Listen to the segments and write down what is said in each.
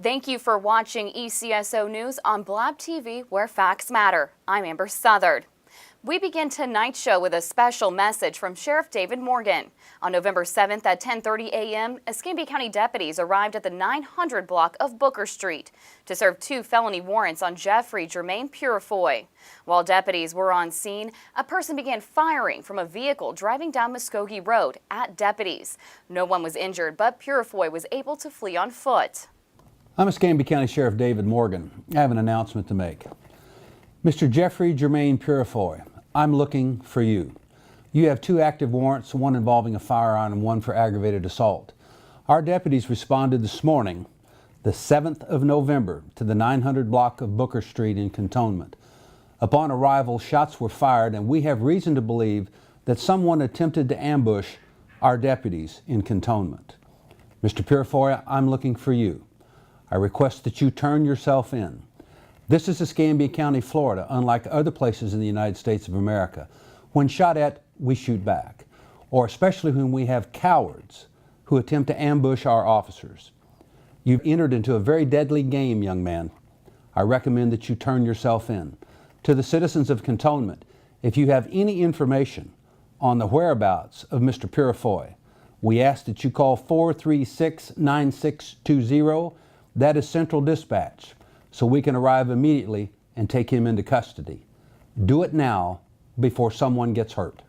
Thank you for watching ECSO News on Blab TV, where facts matter. I'm Amber Southard. We begin tonight's show with a special message from Sheriff David Morgan. On November 7th at 10:30 a.m., Escambia County deputies arrived at the 900 block of Booker Street to serve 2 felony warrants on Jeffrey Jermaine Purifoy. While deputies were on scene, a person began firing from a vehicle driving down Muskogee Road at deputies. No one was injured, but Purifoy was able to flee on foot. I'm Escambia County Sheriff David Morgan. I have an announcement to make. Mr. Jeffrey Jermaine Purifoy, I'm looking for you. You have 2 active warrants, one involving a firearm and one for aggravated assault. Our deputies responded this morning, the 7th of November, to the 900 block of Booker Street in Cantonment. Upon arrival, shots were fired, and we have reason to believe that someone attempted to ambush our deputies in Cantonment. Mr. Purifoy, I'm looking for you. I request that you turn yourself in. This is Escambia County, Florida, unlike other places in the United States of America. When shot at, we shoot back, or especially when we have cowards who attempt to ambush our officers. You've entered into a very deadly game, young man. I recommend that you turn yourself in. To the citizens of Cantonment, if you have any information on the whereabouts of Mr. Purifoy, we ask that you call 436-9620. That is Central Dispatch, so we can arrive immediately and take him into custody. Do it now before someone gets hurt.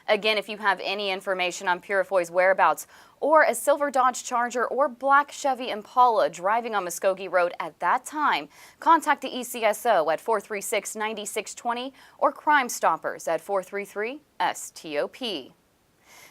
Again, if you have any information on Purifoy's whereabouts or a silver Dodge Charger or black Chevy Impala driving on Muskogee Road at that time, contact the ECSO at 436-9620 or Crime Stoppers at 433-STOP.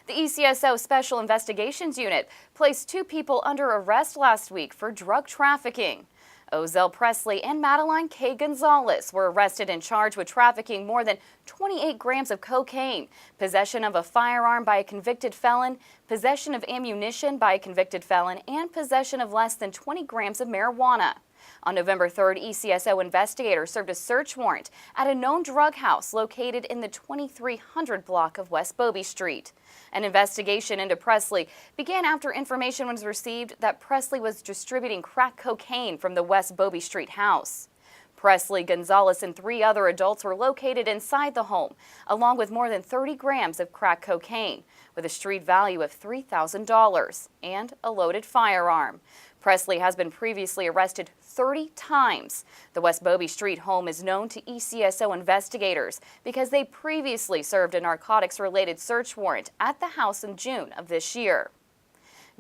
The ECSO Special Investigations Unit placed 2 people under arrest last week for drug trafficking. Ozell Presley and Madeline K. Gonzalez were arrested and charged with trafficking more than 28 grams of cocaine, possession of a firearm by a convicted felon, possession of ammunition by a convicted felon, and possession of less than 20 grams of marijuana. On November 3rd, ECSO investigators served a search warrant at a known drug house located in the 2300 block of West Bobby Street. An investigation into Presley began after information was received that Presley was distributing crack cocaine from the West Bobby Street house. Presley, Gonzalez, and 3 other adults were located inside the home, along with more than 30 grams of crack cocaine, with a street value of $3,000 and a loaded firearm. Presley has been previously arrested 30 times. The West Bobby Street home is known to ECSO investigators because they previously served a narcotics-related search warrant at the house in June of this year.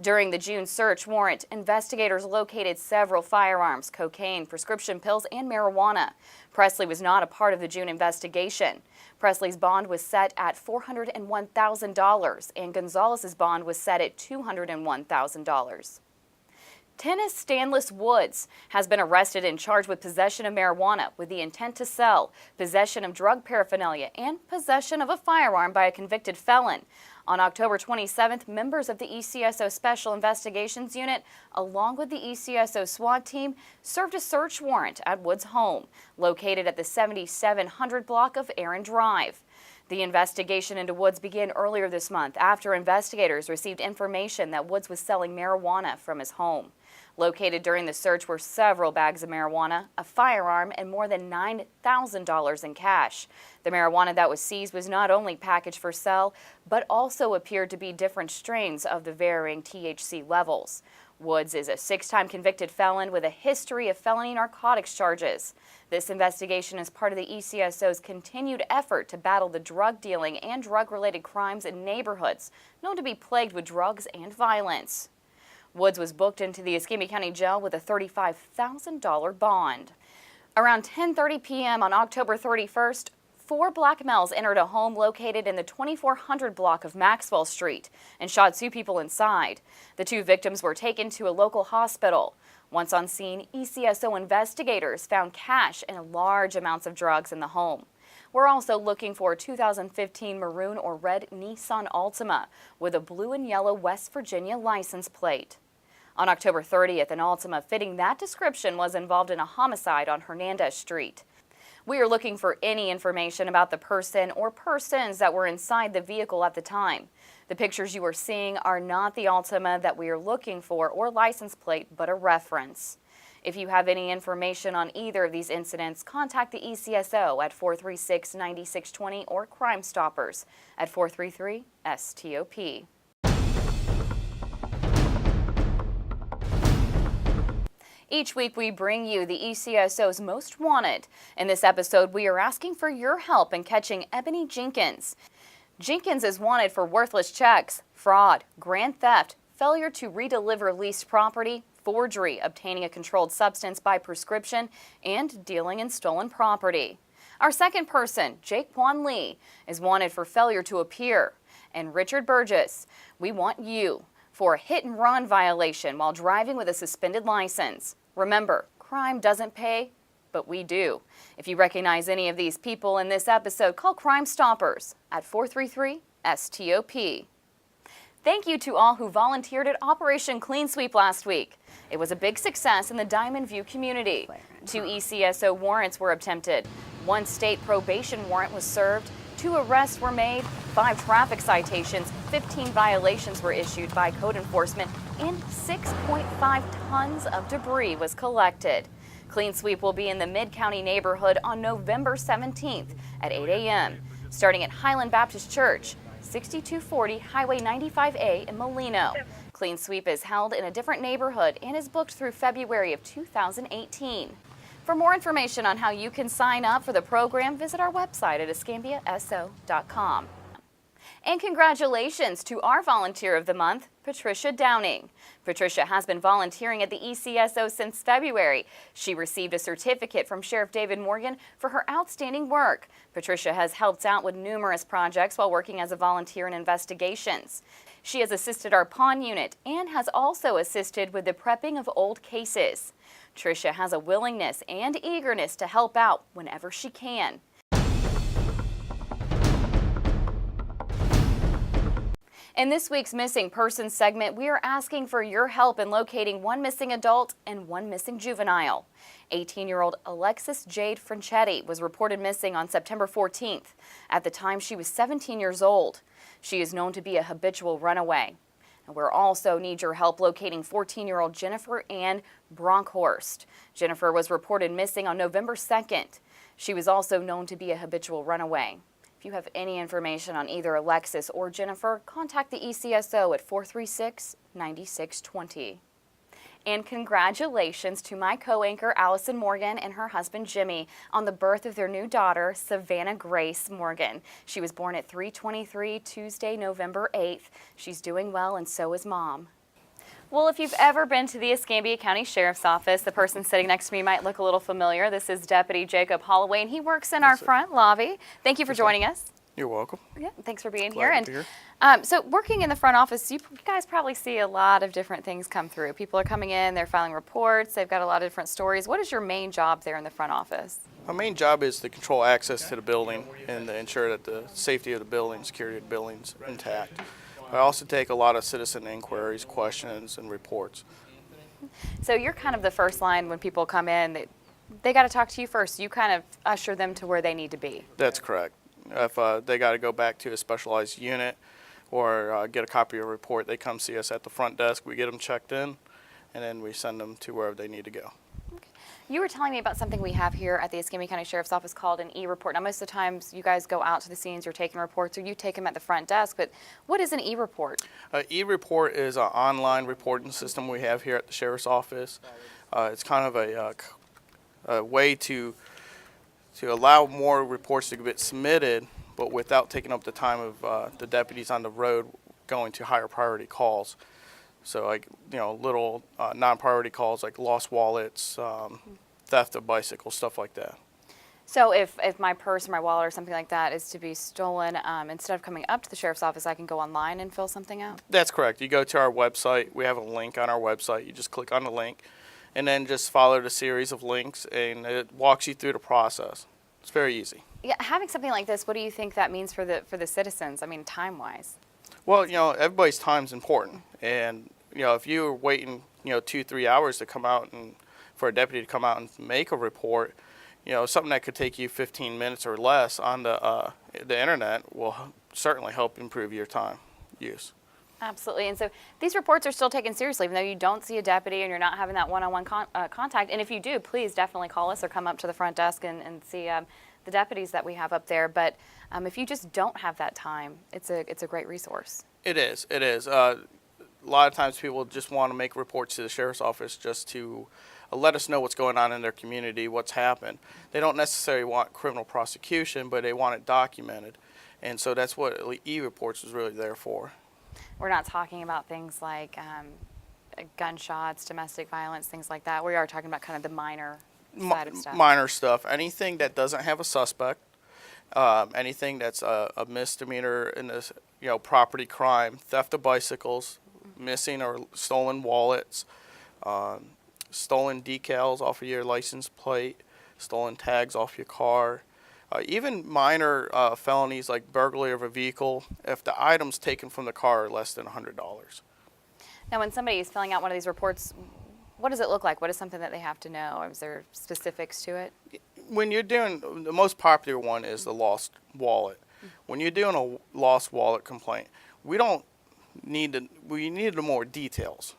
During the June search warrant, investigators located several firearms, cocaine, prescription pills, and marijuana. Presley was not a part of the June investigation. Presley's bond was set at $401,000, and Gonzalez's bond was set at $201,000. Tennis Stanless Woods has been arrested and charged with possession of marijuana with the intent to sell, possession of drug paraphernalia, and possession of a firearm by a convicted felon. On October 27th, members of the ECSO Special Investigations Unit, along with the ECSO SWAT team, served a search warrant at Woods' home, located at the 7700 block of Aaron Drive. The investigation into Woods began earlier this month after investigators received information that Woods was selling marijuana from his home. Located during the search were several bags of marijuana, a firearm, and more than $9,000 in cash. The marijuana that was seized was not only packaged for sale, but also appeared to be different strains of the varying THC levels. Woods is a 6-time convicted felon with a history of felony narcotics charges. This investigation is part of the ECSO's continued effort to battle the drug dealing and drug-related crimes in neighborhoods known to be plagued with drugs and violence. Woods was booked into the Escambia County Jail with a $35,000 bond. Around 10:30 p.m. on October 31st, 4 black males entered a home located in the 2400 block of Maxwell Street and shot 2 people inside. The 2 victims were taken to a local hospital. Once on scene, ECSO investigators found cash and large amounts of drugs in the home. We're also looking for a 2015 maroon or red Nissan Altima with a blue and yellow West Virginia license plate. On October 30th, an Altima fitting that description was involved in a homicide on Hernandez Street. We are looking for any information about the person or persons that were inside the vehicle at the time. The pictures you are seeing are not the Altima that we are looking for or license plate, but a reference. If you have any information on either of these incidents, contact the ECSO at 436-9620 or Crime Stoppers at 433-STOP. Each week we bring you the ECSO's Most Wanted. In this episode, we are asking for your help in catching Ebony Jenkins. Jenkins is wanted for worthless checks, fraud, grand theft, failure to redeliver leased property, forgery, obtaining a controlled substance by prescription, and dealing in stolen property. Our second person, Jaquan Lee, is wanted for failure to appear. And Richard Burgess, we want you for a hit-and-run violation while driving with a suspended license. Remember, crime doesn't pay, but we do. If you recognize any of these people in this episode, call Crime Stoppers at 433-STOP. Thank you to all who volunteered at Operation Clean Sweep last week. It was a big success in the Diamond View community. 2 ECSO warrants were attempted. 1 state probation warrant was served. 2 arrests were made, 5 traffic citations, 15 violations were issued by code enforcement, and 6.5 tons of debris was collected. Clean Sweep will be in the Mid-County neighborhood on November 17th at 8 a.m., starting at Highland Baptist Church, 6240 Highway 95A in Molino. Clean Sweep is held in a different neighborhood and is booked through February of 2018. For more information on how you can sign up for the program, visit our website at escambiaso.com. And congratulations to our Volunteer of the Month, Patricia Downing. Patricia has been volunteering at the ECSO since February. She received a certificate from Sheriff David Morgan for her outstanding work. Patricia has helped out with numerous projects while working as a volunteer in investigations. She has assisted our pawn unit and has also assisted with the prepping of old cases. Tricia has a willingness and eagerness to help out whenever she can. In this week's Missing Persons segment, we are asking for your help in locating 1 missing adult and 1 missing juvenile. 18-year-old Alexis Jade Franchetti was reported missing on September 14th. At the time, she was 17 years old. She is known to be a habitual runaway. And we also need your help locating 14-year-old Jennifer Ann Bronkhorst. Jennifer was reported missing on November 2nd. She was also known to be a habitual runaway. If you have any information on either Alexis or Jennifer, contact the ECSO at 436-9620. And congratulations to my co-anchor Allison Morgan and her husband Jimmy on the birth of their new daughter, Savannah Grace Morgan. She was born at 3:23 Tuesday, November 8th. She's doing well, and so is Mom. Well, if you've ever been to the Escambia County Sheriff's Office, the person sitting next to me might look a little familiar. This is Deputy Jacob Holloway, and he works in our front lobby. Thank you for joining us. You're welcome. Yeah, thanks for being Glad here. to be here. So working in the front office, you guys probably see a lot of different things come through. People are coming in, they're filing reports, they've got a lot of different stories. What is your main job there in the front office? My main job is to control access to the building and to ensure that the safety of the building, security of the building is intact. I also take a lot of citizen inquiries, questions, and reports. So you're kind of the first line when people come in. They got to talk to you first. You kind of usher them to where they need to be. That's correct. If they got to go back to a specialized unit or get a copy of a report, they come see us at the front desk. We get them checked in, and then we send them to wherever they need to go. Okay. You were telling me about something we have here at the Escambia County Sheriff's Office called an e-report. Now, most of the times you guys go out to the scenes, you're taking reports, or you take them at the front desk, but what is an e-report? E-report is an online reporting system we have here at the Sheriff's Office. It's kind of a way to allow more reports to get submitted, but without taking up the time of the deputies on the road going to higher priority calls. So like, little non-priority calls like lost wallets, theft of bicycles, stuff like that. So if my purse or my wallet or something like that is to be stolen, instead of coming up to the Sheriff's Office, I can go online and fill something out? That's correct. You go to our website. We have a link on our website. You just click on the link and then just follow the series of links, and it walks you through the process. It's very easy. Yeah, having something like this, what do you think that means for the citizens? I mean, time-wise. Well, everybody's time's important, and if you're waiting, 2-3 hours to come out and for a deputy to come out and make a report, something that could take you 15 minutes or less on the internet will certainly help improve your time use. Absolutely. And so these reports are still taken seriously, even though you don't see a deputy and you're not having that one-on-one contact. And if you do, please definitely call us or come up to the front desk and see the deputies that we have up there. But if you just don't have that time, it's a great resource. It is. It is. A lot of times people just want to make reports to the sheriff's office just to let us know what's going on in their community, what's happened. They don't necessarily want criminal prosecution, but they want it documented. And so that's what e-reports is really there for. We're not talking about things like gunshots, domestic violence, things like that. We are talking about kind of the minor side of stuff. Minor stuff. Anything that doesn't have a suspect, anything that's a misdemeanor in this, property crime, theft of bicycles, missing or stolen wallets, stolen decals off of your license plate, stolen tags off your car. Even minor felonies like burglary of a vehicle, if the items taken from the car are less than $100. Now, when somebody is filling out one of these reports, what does it look like? What is something that they have to know? Is there specifics to it? When you're doing, the most popular one is the lost wallet. When you're doing a lost wallet complaint, we need more details.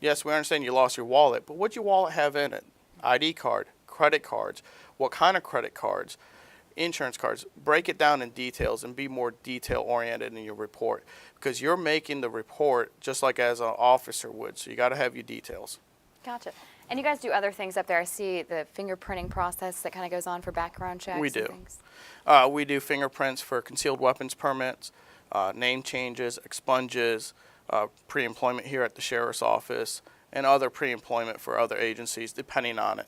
Yes, we understand you lost your wallet, but what'd your wallet have in it? ID card, credit cards, what kind of credit cards, insurance cards. Break it down in details and be more detail-oriented in your report, because you're making the report just like as an officer would, so you got to have your details. Gotcha. And you guys do other things up there. I see the fingerprinting process that kind of goes on for background checks. We do. And things. We do fingerprints for concealed weapons permits, name changes, expunges, pre-employment here at the sheriff's office, and other pre-employment for other agencies, depending on it.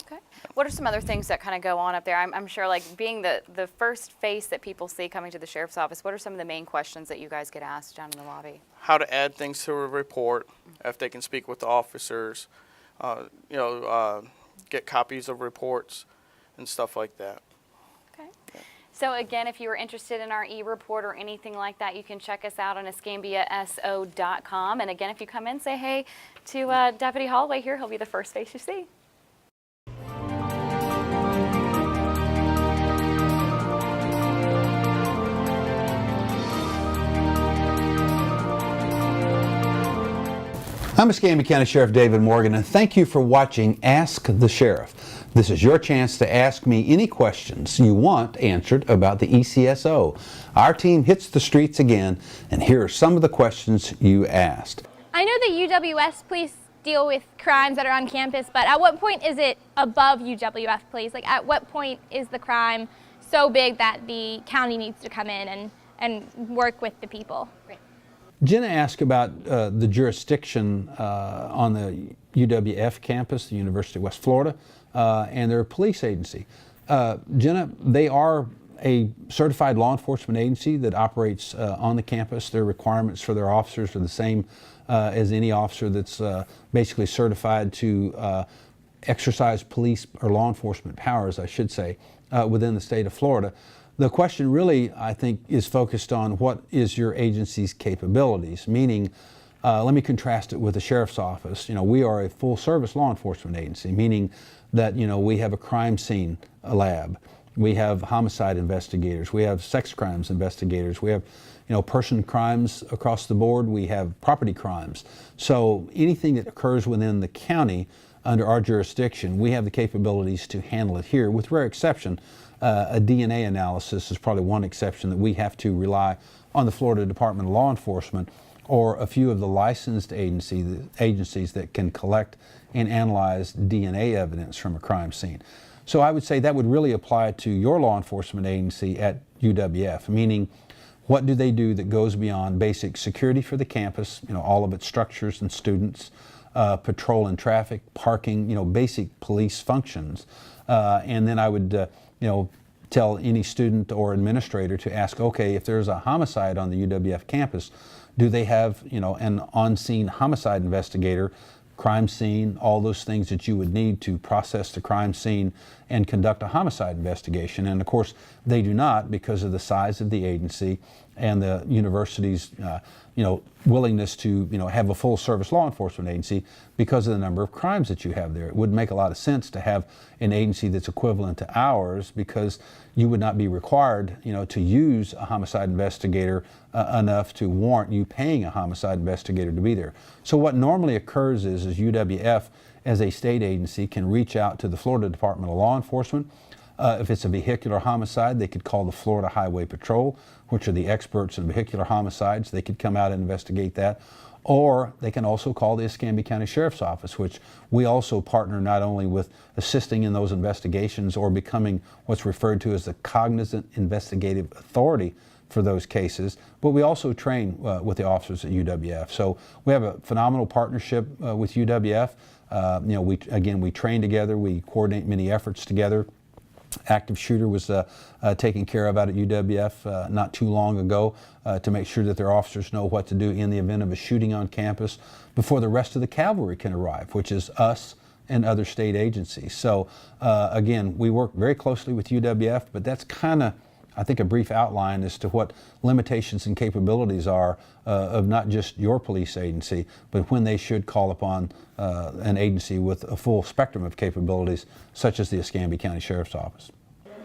Okay. What are some other things that kind of go on up there? I'm sure, like being the first face that people see coming to the sheriff's office, what are some of the main questions that you guys get asked down in the lobby? How to add things to a report, if they can speak with the officers, get copies of reports and stuff like that. Okay. So again, if you are interested in our e-report or anything like that, you can check us out on escambiaso.com. And again, if you come in, say hey to Deputy Holloway here. He'll be the first face you see. I'm Escambia County Sheriff David Morgan, and thank you for watching Ask the Sheriff. This is your chance to ask me any questions you want answered about the ECSO. Our team hits the streets again, and here are some of the questions you asked. I know the UWS police deal with crimes that are on campus, but at what point is it above UWF police? Like, at what point is the crime so big that the county needs to come in and work with the people? Right. Jenna asked about the jurisdiction on the UWF campus, the University of West Florida, and their police agency. Jenna, they are a certified law enforcement agency that operates on the campus. Their requirements for their officers are the same as any officer that's basically certified to exercise police or law enforcement powers, I should say, within the state of Florida. The question really, I think, is focused on what is your agency's capabilities, meaning, let me contrast it with the sheriff's office. We are a full-service law enforcement agency, meaning that, we have a crime scene lab, we have homicide investigators, we have sex crimes investigators, we have, person crimes across the board, we have property crimes. So anything that occurs within the county under our jurisdiction, we have the capabilities to handle it here, with rare exception. A DNA analysis is probably one exception that we have to rely on the Florida Department of Law Enforcement or a few of the licensed agencies that can collect and analyze DNA evidence from a crime scene. So I would say that would really apply to your law enforcement agency at UWF, meaning what do they do that goes beyond basic security for the campus, all of its structures and students, patrol and traffic, parking, basic police functions. And then I would tell any student or administrator to ask, okay, if there's a homicide on the UWF campus, do they have, an on-scene homicide investigator, crime scene, all those things that you would need to process the crime scene and conduct a homicide investigation. And of course, they do not because of the size of the agency and the university's willingness to have a full service law enforcement agency because of the number of crimes that you have there. It would make a lot of sense to have an agency that's equivalent to ours because you would not be required to use a homicide investigator enough to warrant you paying a homicide investigator to be there. So what normally occurs is UWF as a state agency can reach out to the Florida Department of Law Enforcement. If it's a vehicular homicide, they could call the Florida Highway Patrol, which are the experts in vehicular homicides. They could come out and investigate that. Or they can also call the Escambia County Sheriff's Office, which we also partner not only with assisting in those investigations or becoming what's referred to as the cognizant investigative authority for those cases, but we also train with the officers at UWF. So we have a phenomenal partnership with UWF. We train together, we coordinate many efforts together. Active shooter was taken care of out at UWF not too long ago to make sure that their officers know what to do in the event of a shooting on campus before the rest of the cavalry can arrive, which is us and other state agencies. So again, we work very closely with UWF, but that's kind of, I think, a brief outline as to what limitations and capabilities are of not just your police agency, but when they should call upon an agency with a full spectrum of capabilities, such as the Escambia County Sheriff's Office.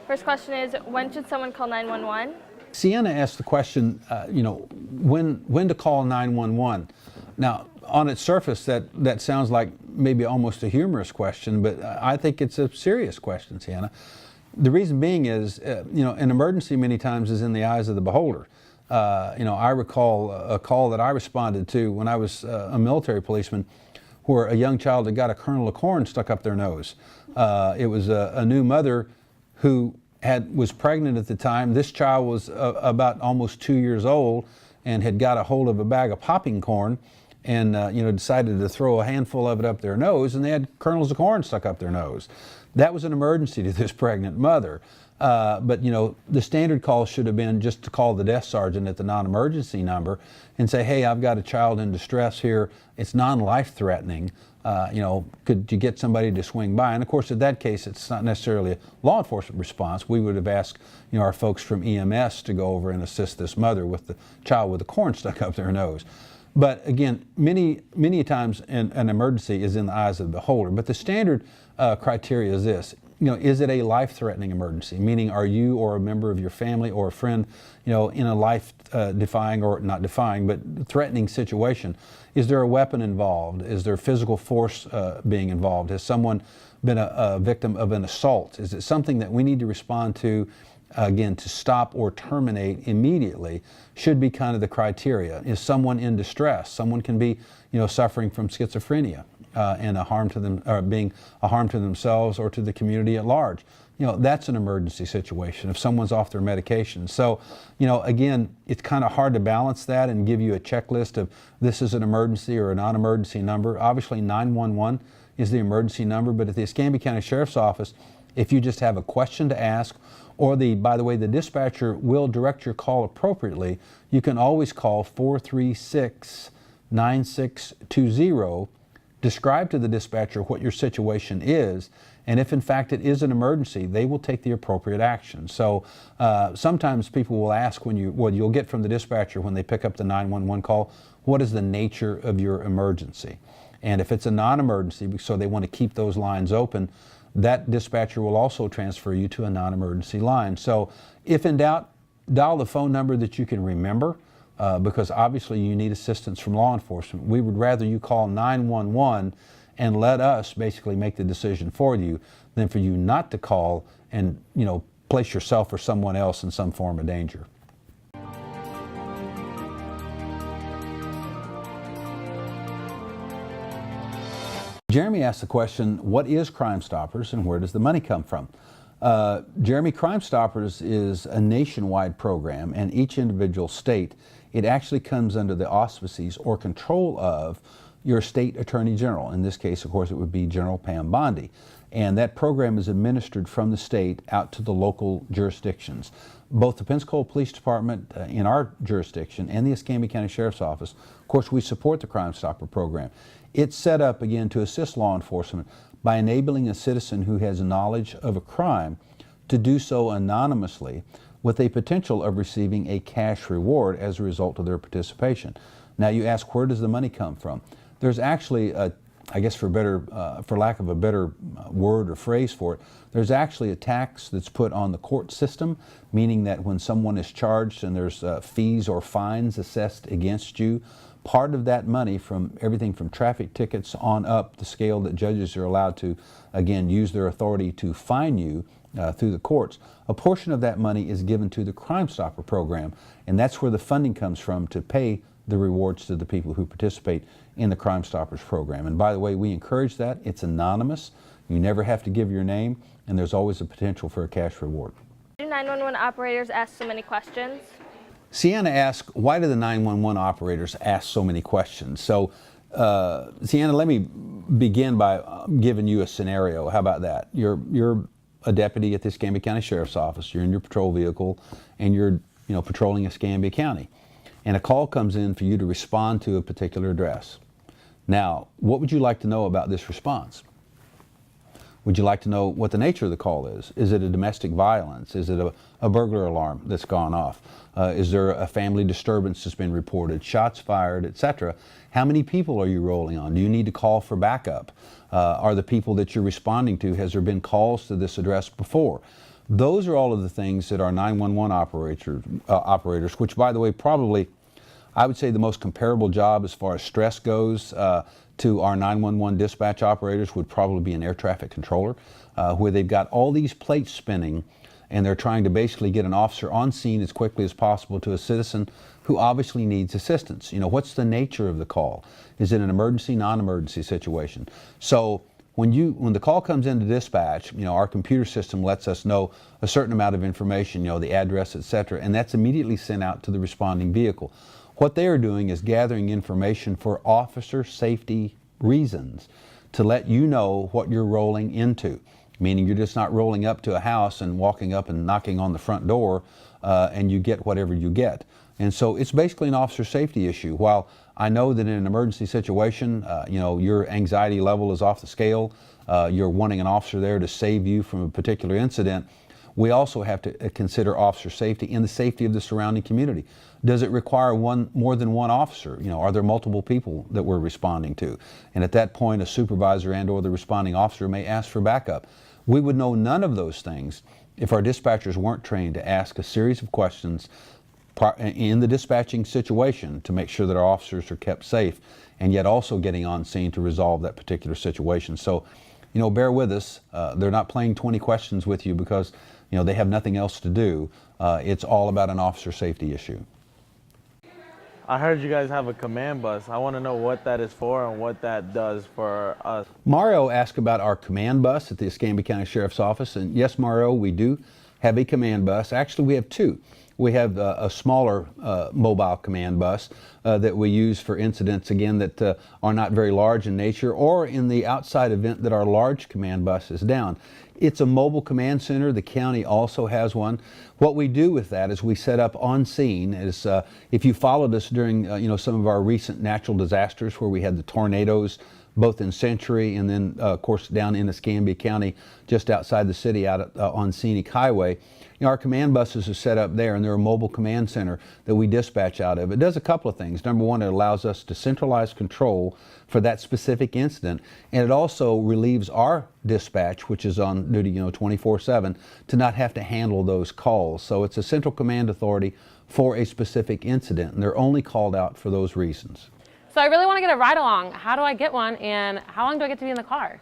First question is, when should someone call 911? Sienna asked the question, when to call 911. Now, on its surface, that sounds like maybe almost a humorous question, but I think it's a serious question, Sienna. The reason being is, an emergency many times is in the eyes of the beholder. I recall a call that I responded to when I was a military policeman where a young child had got a kernel of corn stuck up their nose. It was a new mother who was pregnant at the time. This child was about almost 2 years old and had got a hold of a bag of popping corn and decided to throw a handful of it up their nose, and they had kernels of corn stuck up their nose. That was an emergency to this pregnant mother. But the standard call should have been just to call the desk sergeant at the non-emergency number and say, hey, I've got a child in distress here. It's non-life threatening. Could you get somebody to swing by? And of course, in that case, it's not necessarily a law enforcement response. We would have asked our folks from EMS to go over and assist this mother with the child with the corn stuck up their nose. But again, many times an emergency is in the eyes of the beholder. But the standard criteria is this. Is it a life-threatening emergency? Meaning, are you or a member of your family or a friend, in a life-defying or not defying, but threatening situation? Is there a weapon involved? Is there physical force being involved? Has someone been a victim of an assault? Is it something that we need to respond to? Again, to stop or terminate immediately should be kind of the criteria. Is someone in distress? Someone can be, suffering from schizophrenia and a harm to them, or being a harm to themselves or to the community at large. That's an emergency situation if someone's off their medication. So, again, it's kind of hard to balance that and give you a checklist of this is an emergency or a non-emergency number. Obviously, 911 is the emergency number, but at the Escambia County Sheriff's Office, if you just have a question to ask, or by the way, the dispatcher will direct your call appropriately, you can always call 436-9620, describe to the dispatcher what your situation is, and if in fact it is an emergency, they will take the appropriate action. So sometimes people will ask you'll get from the dispatcher when they pick up the 911 call, what is the nature of your emergency? And if it's a non-emergency, so they want to keep those lines open, that dispatcher will also transfer you to a non-emergency line. So if in doubt, dial the phone number that you can remember because obviously you need assistance from law enforcement. We would rather you call 911 and let us basically make the decision for you than for you not to call and place yourself or someone else in some form of danger. Jeremy asked the question, what is Crime Stoppers and where does the money come from? Jeremy, Crime Stoppers is a nationwide program, and each individual state, it actually comes under the auspices or control of your state attorney general. In this case, of course, it would be General Pam Bondi. And that program is administered from the state out to the local jurisdictions. Both the Pensacola Police Department in our jurisdiction and the Escambia County Sheriff's Office, of course, we support the Crime Stopper program. It's set up, again, to assist law enforcement by enabling a citizen who has knowledge of a crime to do so anonymously with a potential of receiving a cash reward as a result of their participation. Now you ask, where does the money come from? There's actually a, I guess for lack of a better word or phrase for it, there's actually a tax that's put on the court system, meaning that when someone is charged and there's fees or fines assessed against you, part of that money, from everything from traffic tickets on up the scale that judges are allowed to, again, use their authority to fine you through the courts, a portion of that money is given to the Crime Stopper program, and that's where the funding comes from to pay the rewards to the people who participate in the Crime Stoppers program. And by the way, we encourage that. It's anonymous. You never have to give your name, and there's always a potential for a cash reward. Do 911 operators ask so many questions? Sienna asked, why do the 911 operators ask so many questions? So, Sienna, let me begin by giving you a scenario. How about that? You're a deputy at the Escambia County Sheriff's Office. You're in your patrol vehicle, and you're patrolling Escambia County. And a call comes in for you to respond to a particular address. Now, what would you like to know about this response? Would you like to know what the nature of the call is? Is it a domestic violence? Is it a burglar alarm that's gone off? Is there a family disturbance that's been reported? Shots fired, etc. How many people are you rolling on? Do you need to call for backup? Are the people that you're responding to, has there been calls to this address before? Those are all of the things that our 911 operators, which by the way, probably, I would say the most comparable job as far as stress goes to our 911 dispatch operators would probably be an air traffic controller, where they've got all these plates spinning and they're trying to basically get an officer on scene as quickly as possible to a citizen who obviously needs assistance. What's the nature of the call? Is it an emergency, non-emergency situation? So when the call comes into dispatch, our computer system lets us know a certain amount of information, the address, etc., and that's immediately sent out to the responding vehicle. What they are doing is gathering information for officer safety reasons to let you know what you're rolling into, meaning you're just not rolling up to a house and walking up and knocking on the front door and you get whatever you get. And so it's basically an officer safety issue. While I know that in an emergency situation, your anxiety level is off the scale, you're wanting an officer there to save you from a particular incident, we also have to consider officer safety and the safety of the surrounding community. Does it require more than one officer? Are there multiple people that we're responding to? And at that point, a supervisor and or the responding officer may ask for backup. We would know none of those things if our dispatchers weren't trained to ask a series of questions in the dispatching situation to make sure that our officers are kept safe and yet also getting on scene to resolve that particular situation. So, bear with us. They're not playing 20 questions with you because, they have nothing else to do. It's all about an officer safety issue. I heard you guys have a command bus. I want to know what that is for and what that does for us. Mario asked about our command bus at the Escambia County Sheriff's Office. And yes, Mario, we do have a command bus. Actually, we have two. We have a smaller mobile command bus that we use for incidents, again, that are not very large in nature, or in the outside event that our large command bus is down. It's a mobile command center. The county also has one. What we do with that is we set up on scene. If you followed us during some of our recent natural disasters where we had the tornadoes, both in Century and then, of course, down in Escambia County, just outside the city out on Scenic Highway. Our command buses are set up there, and they're a mobile command center that we dispatch out of. It does a couple of things. Number one, it allows us to centralize control for that specific incident, and it also relieves our dispatch, which is on duty 24/7, to not have to handle those calls. So it's a central command authority for a specific incident, and they're only called out for those reasons. So I really want to get a ride along. How do I get one, and how long do I get to be in the car?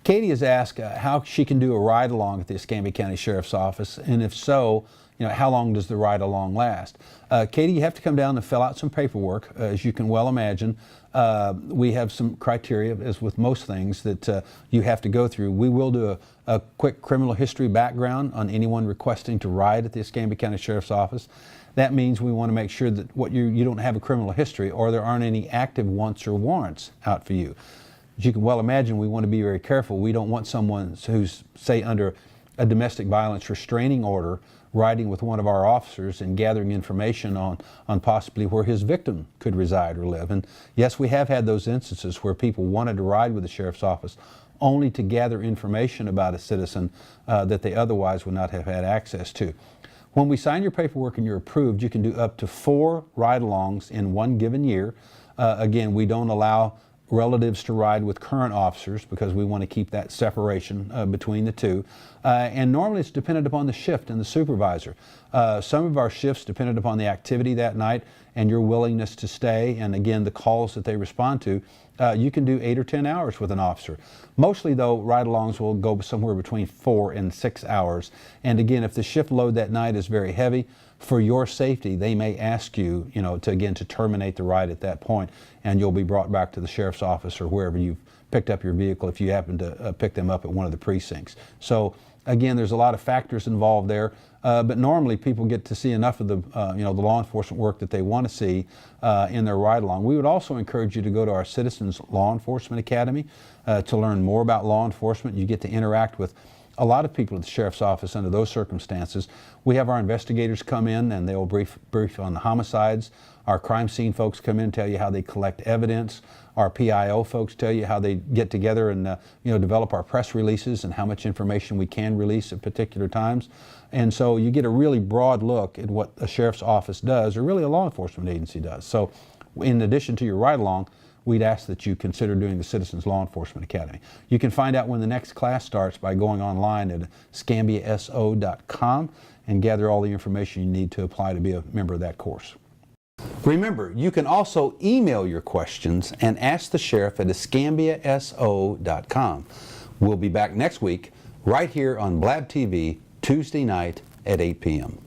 Katie has asked how she can do a ride along at the Escambia County Sheriff's Office, and if so, how long does the ride along last? Katie, you have to come down and fill out some paperwork, as you can well imagine. We have some criteria, as with most things, that you have to go through. We will do a quick criminal history background on anyone requesting to ride at the Escambia County Sheriff's Office. That means we want to make sure that you don't have a criminal history or there aren't any active wants or warrants out for you. As you can well imagine, we want to be very careful. We don't want someone who's, say, under a domestic violence restraining order riding with one of our officers and gathering information on possibly where his victim could reside or live. And yes, we have had those instances where people wanted to ride with the sheriff's office only to gather information about a citizen that they otherwise would not have had access to. When we sign your paperwork and you're approved, you can do up to 4 ride-alongs in one given year. Again, we don't allow relatives to ride with current officers because we want to keep that separation between the two. And normally it's dependent upon the shift and the supervisor. Some of our shifts depended upon the activity that night and your willingness to stay, and again, the calls that they respond to. You can do 8 or 10 hours with an officer. Mostly though, ride-alongs will go somewhere between 4 and 6 hours. And again, if the shift load that night is very heavy, for your safety, they may ask you, to terminate the ride at that point, and you'll be brought back to the sheriff's office or wherever you've picked up your vehicle if you happen to pick them up at one of the precincts. So again, there's a lot of factors involved there, but normally people get to see enough of the law enforcement work that they want to see in their ride-along. We would also encourage you to go to our Citizens Law Enforcement Academy to learn more about law enforcement. You get to interact with a lot of people at the sheriff's office under those circumstances. We have our investigators come in and they'll brief on the homicides. Our crime scene folks come in and tell you how they collect evidence. Our PIO folks tell you how they get together and develop our press releases and how much information we can release at particular times. And so you get a really broad look at what a sheriff's office does, or really a law enforcement agency does. So in addition to your ride-along, we'd ask that you consider doing the Citizens Law Enforcement Academy. You can find out when the next class starts by going online at escambiaso.com and gather all the information you need to apply to be a member of that course. Remember, you can also email your questions and ask the sheriff at escambiaso.com. We'll be back next week right here on Blab TV Tuesday night at 8 p.m.